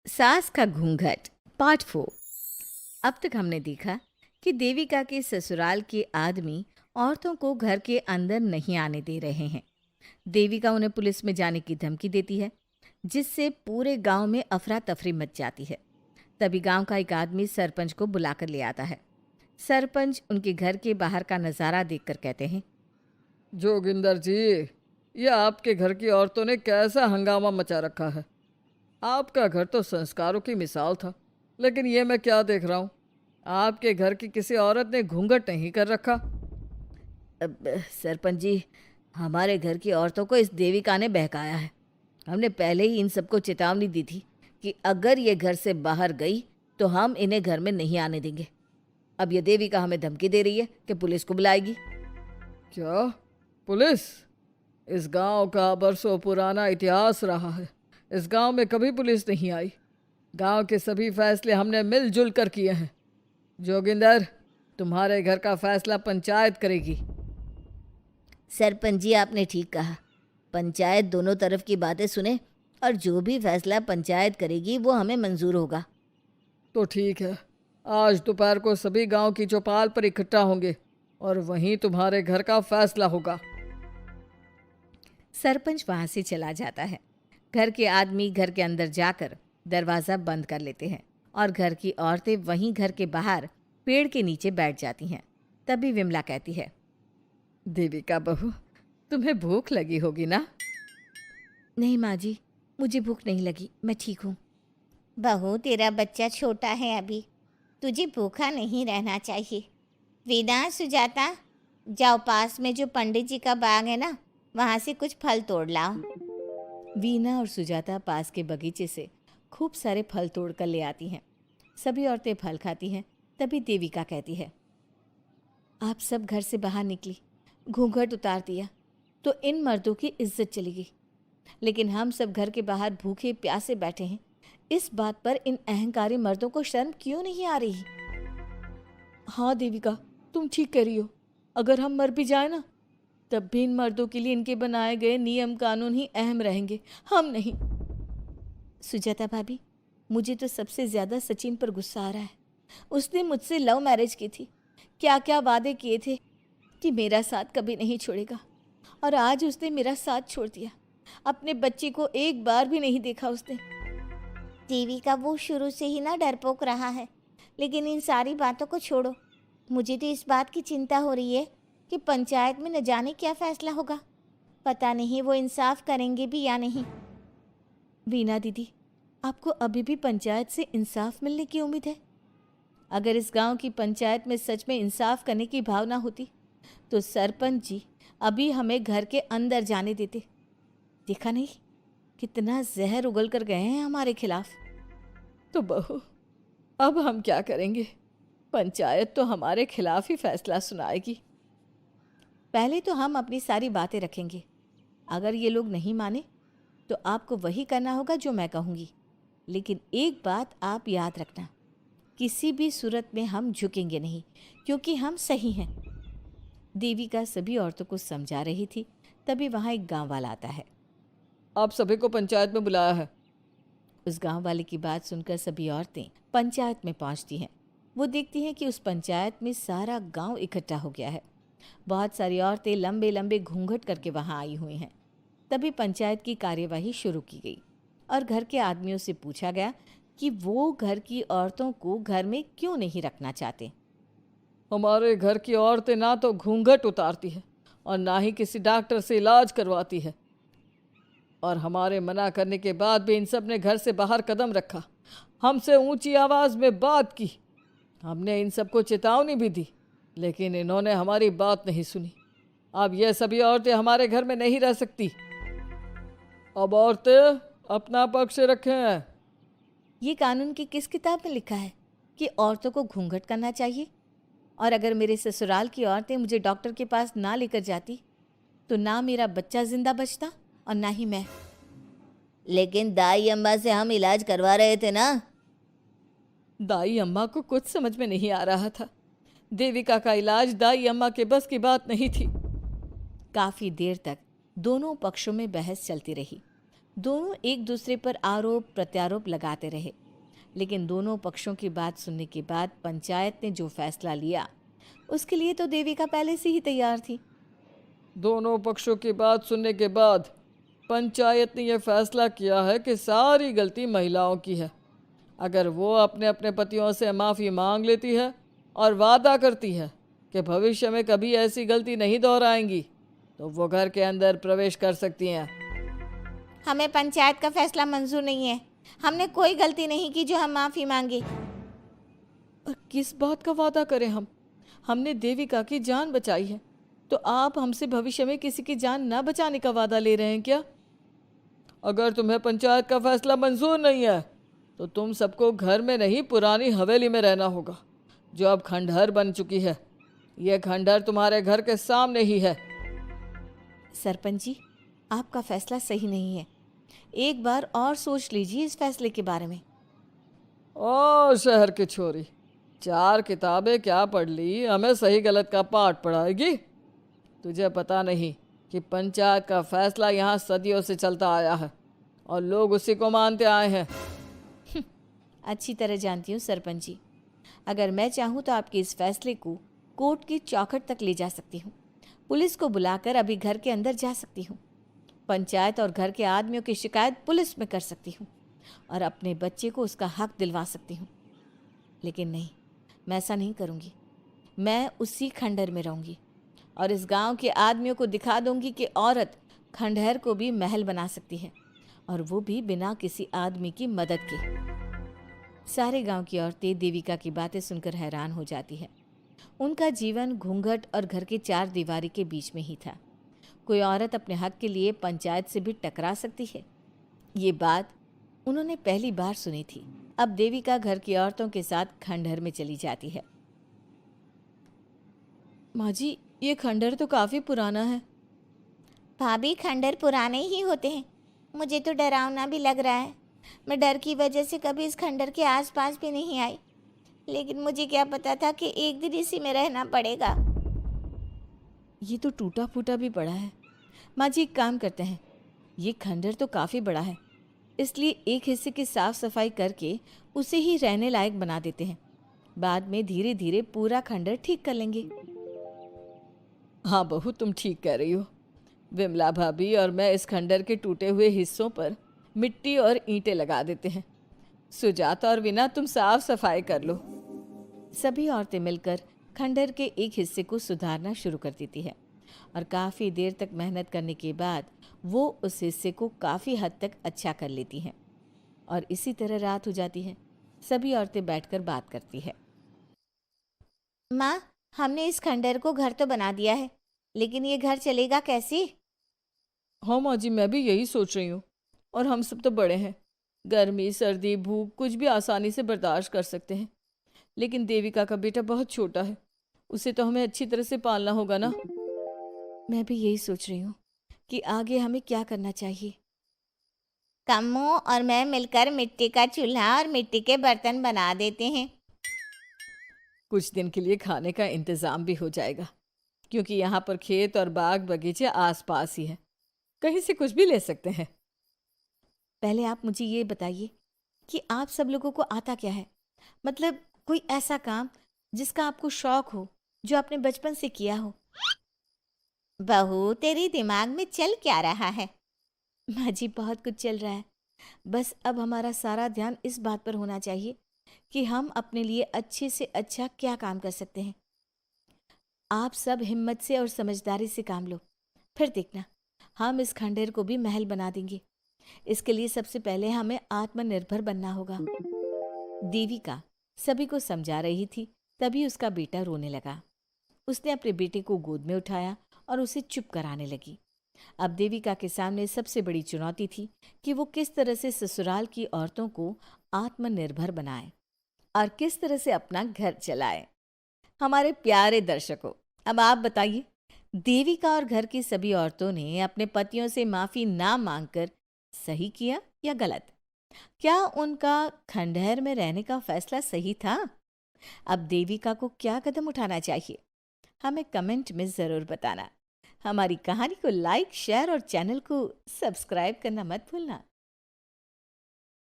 सास का घूंघट पार्ट 4। अब तक हमने देखा कि देविका के ससुराल के आदमी औरतों को घर के अंदर नहीं आने दे रहे हैं। देविका उन्हें पुलिस में जाने की धमकी देती है, जिससे पूरे गांव में अफरा तफरी मच जाती है। तभी गांव का एक आदमी सरपंच को बुलाकर ले आता है। सरपंच उनके घर के बाहर का नज़ारा देखकर कहते हैं, जोगिंदर जी, ये आपके घर की औरतों ने कैसा हंगामा मचा रखा है। आपका घर तो संस्कारों की मिसाल था, लेकिन ये मैं क्या देख रहा हूँ। आपके घर की किसी औरत ने घूंघट नहीं कर रखा। अब सरपंच जी, हमारे घर की औरतों को इस देविका ने बहकाया है। हमने पहले ही इन सबको चेतावनी दी थी कि अगर ये घर से बाहर गई तो हम इन्हें घर में नहीं आने देंगे। अब ये देविका हमें धमकी दे रही है कि पुलिस को बुलाएगी। क्या? पुलिस? इस गांव का बरसों पुराना इतिहास रहा है। इस गांव में कभी पुलिस नहीं आई। गांव के सभी फैसले हमने मिलजुल कर किए हैं। जोगिंदर, तुम्हारे घर का फैसला पंचायत करेगी। सरपंच जी, आपने ठीक कहा। पंचायत दोनों तरफ की बातें सुने और जो भी फैसला पंचायत करेगी वो हमें मंजूर होगा। तो ठीक है, आज दोपहर को सभी गांव की चौपाल पर इकट्ठा होंगे और वहीं तुम्हारे घर का फैसला होगा। सरपंच वहां से चला जाता है। घर के आदमी घर के अंदर जाकर दरवाज़ा बंद कर लेते हैं और घर की औरतें वहीं घर के बाहर पेड़ के नीचे बैठ जाती हैं। तभी विमला कहती है, देविका बहू, तुम्हें भूख लगी होगी ना? नहीं माँ जी, मुझे भूख नहीं लगी, मैं ठीक हूँ। बहू, तेरा बच्चा छोटा है अभी, तुझे भूखा नहीं रहना चाहिए। वेदा, सुजाता, जाओ पास में जो पंडित जी का बाग है ना, वहाँ से कुछ फल तोड़ लाओ। वीना और सुजाता पास के बगीचे से खूब सारे फल तोड़ कर ले आती हैं। सभी औरतें फल खाती हैं। तभी देविका कहती है, आप सब घर से बाहर निकली, घूंघट उतार दिया तो इन मर्दों की इज्जत चली गई, लेकिन हम सब घर के बाहर भूखे प्यासे बैठे हैं। इस बात पर इन अहंकारी मर्दों को शर्म क्यों नहीं आ रही? हाँ देविका, तुम ठीक कह रही हो। अगर हम मर भी जाए ना, तब भी इन मर्दों के लिए इनके बनाए गए नियम कानून ही अहम रहेंगे, हम नहीं। सुजाता भाभी, मुझे तो सबसे ज़्यादा सचिन पर गुस्सा आ रहा है। उसने मुझसे लव मैरिज की थी, क्या क्या वादे किए थे कि मेरा साथ कभी नहीं छोड़ेगा, और आज उसने मेरा साथ छोड़ दिया। अपने बच्चे को एक बार भी नहीं देखा उसने। देविका, वो शुरू से ही ना डरपोक रहा है, लेकिन इन सारी बातों को छोड़ो। मुझे तो इस बात की चिंता हो रही है कि पंचायत में न जाने क्या फैसला होगा। पता नहीं वो इंसाफ करेंगे भी या नहीं। वीना दीदी, आपको अभी भी पंचायत से इंसाफ मिलने की उम्मीद है? अगर इस गांव की पंचायत में सच में इंसाफ करने की भावना होती तो सरपंच जी अभी हमें घर के अंदर जाने देते। देखा नहीं कितना जहर उगल कर गए हैं हमारे खिलाफ। तो बहू, अब हम क्या करेंगे? पंचायत तो हमारे खिलाफ ही फैसला सुनाएगी। पहले तो हम अपनी सारी बातें रखेंगे। अगर ये लोग नहीं माने तो आपको वही करना होगा जो मैं कहूँगी। लेकिन एक बात आप याद रखना, किसी भी सूरत में हम झुकेंगे नहीं, क्योंकि हम सही हैं। देविका सभी औरतों को समझा रही थी। तभी वहाँ एक गांव वाला आता है। आप सभी को पंचायत में बुलाया है। उस गांव वाले की बात सुनकर सभी औरतें पंचायत में पहुंचती हैं। वो देखती हैं कि उस पंचायत में सारा गांव इकट्ठा हो गया है। बहुत सारी औरतें लंबे लंबे घूंघट करके वहां आई हुई हैं। तभी पंचायत की कार्यवाही शुरू की गई और घर के आदमियों से पूछा गया कि वो घर की औरतों को घर में क्यों नहीं रखना चाहते। हमारे घर की औरतें ना तो घूंघट उतारती है और ना ही किसी डॉक्टर से इलाज करवाती है, और हमारे मना करने के बाद भी इन सब ने घर से बाहर कदम रखा, हमसे ऊंची आवाज़ में बात की। हमने इन सबको चेतावनी भी दी, लेकिन इन्होंने हमारी बात नहीं सुनी। अब ये सभी औरतें हमारे घर में नहीं रह सकती। अब औरतें अपना पक्ष रखें। ये कानून की किस किताब में लिखा है कि औरतों को घूंघट करना चाहिए? और अगर मेरे ससुराल की औरतें मुझे डॉक्टर के पास ना लेकर जाती तो ना मेरा बच्चा जिंदा बचता और ना ही मैं। लेकिन दाई अम्मा से हम इलाज करवा रहे थे ना। दाई अम्मा को कुछ समझ में नहीं आ रहा था। देविका का इलाज दाई अम्मा के बस की बात नहीं थी। काफ़ी देर तक दोनों पक्षों में बहस चलती रही। दोनों एक दूसरे पर आरोप प्रत्यारोप लगाते रहे, लेकिन दोनों पक्षों की बात सुनने के बाद पंचायत ने जो फैसला लिया उसके लिए तो देविका पहले से ही तैयार थी। दोनों पक्षों की बात सुनने के बाद पंचायत ने यह फैसला किया है कि सारी गलती महिलाओं की है। अगर वो अपने अपने पतियों से माफ़ी मांग लेती है और वादा करती है कि भविष्य में कभी ऐसी गलती नहीं दोहराएंगी, तो वो घर के अंदर प्रवेश कर सकती हैं। हमें पंचायत का फैसला मंजूर नहीं है। हमने कोई गलती नहीं की जो हम माफ़ी मांगे। और किस बात का वादा करें हम? हमने देविका की जान बचाई है, तो आप हमसे भविष्य में किसी की जान ना बचाने का वादा ले रहे हैं क्या? अगर तुम्हें पंचायत का फैसला मंजूर नहीं है तो तुम सबको घर में नहीं पुरानी हवेली में रहना होगा, जो अब खंडहर बन चुकी है। यह खंडहर तुम्हारे घर के सामने ही है। सरपंच जी, आपका फैसला सही नहीं है। एक बार और सोच लीजिए इस फैसले के बारे में। ओ शहर की छोरी, 4 किताबें क्या पढ़ ली, हमें सही गलत का पाठ पढ़ाएगी? तुझे पता नहीं कि पंचायत का फैसला यहाँ सदियों से चलता आया है और लोग उसी को मानते आए हैं। अच्छी तरह जानती हूँ सरपंच जी। अगर मैं चाहूँ तो आपके इस फैसले को कोर्ट की चौखट तक ले जा सकती हूँ। पुलिस को बुलाकर अभी घर के अंदर जा सकती हूँ। पंचायत और घर के आदमियों की शिकायत पुलिस में कर सकती हूँ और अपने बच्चे को उसका हक दिलवा सकती हूँ। लेकिन नहीं, मैं ऐसा नहीं करूँगी। मैं उसी खंडहर में रहूँगी और इस गांव के आदमियों को दिखा दूंगी कि औरत खंडहर को भी महल बना सकती है, और वो भी बिना किसी आदमी की मदद के। सारे गांव की औरतें देविका की बातें सुनकर हैरान हो जाती है। उनका जीवन घूंघट और घर के 4 दीवारी के बीच में ही था। कोई औरत अपने हक के लिए पंचायत से भी टकरा सकती है, ये बात उन्होंने पहली बार सुनी थी। अब देविका घर की औरतों के साथ खंडहर में चली जाती है। माँ जी, ये खंडहर तो काफ़ी पुराना है। भाभी, खंडहर पुराने ही होते हैं। मुझे तो डरावना भी लग रहा है। मैं डर की वजह से कभी इस खंडहर के आसपास भी नहीं आई, लेकिन मुझे क्या पता था कि एक दिन इसी में रहना पड़ेगा। ये तो टूटा फूटा भी पड़ा है। माँ जी, एक काम करते हैं, ये खंडहर तो काफ़ी बड़ा है, इसलिए एक हिस्से की साफ सफाई करके उसे ही रहने लायक बना देते हैं। बाद में धीरे धीरे पूरा खंडहर ठीक कर लेंगे। हाँ बहू, तुम ठीक कह रही हो। विमला भाभी और मैं इस खंडहर के टूटे हुए हिस्सों पर मिट्टी और ईंटें लगा देते हैं। सुजाता और वीना, तुम साफ सफाई कर लो। सभी औरतें मिलकर खंडहर के एक हिस्से को सुधारना शुरू कर देती है और काफ़ी देर तक मेहनत करने के बाद वो उस हिस्से को काफ़ी हद तक अच्छा कर लेती हैं। और इसी तरह रात हो जाती है। सभी औरतें बैठकर बात करती है। माँ, हमने इस खंडहर को घर तो बना दिया है, लेकिन ये घर चलेगा कैसे? हाँ माँ जी, मैं भी यही सोच रही हूँ। और हम सब तो बड़े हैं, गर्मी सर्दी भूख कुछ भी आसानी से बर्दाश्त कर सकते हैं। लेकिन देविका का बेटा बहुत छोटा है, उसे तो हमें अच्छी तरह से पालना होगा ना। मैं भी यही सोच रही हूँ कि आगे हमें क्या करना चाहिए। कम्मू और मैं मिलकर मिट्टी का चूल्हा और मिट्टी के बर्तन बना देते हैं। कुछ दिन के लिए खाने का इंतज़ाम भी हो जाएगा, क्योंकि यहाँ पर खेत और बाग बगीचे आसपास ही हैं, कहीं से कुछ भी ले सकते हैं। पहले आप मुझे ये बताइए कि आप सब लोगों को आता क्या है? मतलब कोई ऐसा काम जिसका आपको शौक हो, जो आपने बचपन से किया हो। बहू, तेरे दिमाग में चल क्या रहा है? माँ जी, बहुत कुछ चल रहा है। बस अब हमारा सारा ध्यान इस बात पर होना चाहिए कि हम अपने लिए अच्छे से अच्छा क्या काम कर सकते हैं। आप सब हिम्मत से और समझदारी से काम लो, फिर देखना हम इस खंडहर को भी महल बना देंगे। इसके लिए सबसे पहले हमें आत्मनिर्भर बनना होगा। देविका सभी को समझा रही थी, तभी उसका बेटा रोने लगा। उसने अपने बेटे को गोद में उठाया और उसे चुप कराने लगी। अब देविका के सामने सबसे बड़ी चुनौती थी कि वो किस तरह से ससुराल की औरतों को आत्मनिर्भर बनाए और किस तरह से अपना घर चलाए। हमारे प्यारे दर्शकों, अब आप बताइए, देविका और घर की सभी औरतों ने अपने पतियों से माफ़ी ना मांगकर सही किया या गलत? क्या उनका खंडहर में रहने का फैसला सही था? अब देविका को क्या कदम उठाना चाहिए, हमें कमेंट में ज़रूर बताना। हमारी कहानी को लाइक, शेयर और चैनल को सब्सक्राइब करना मत भूलना।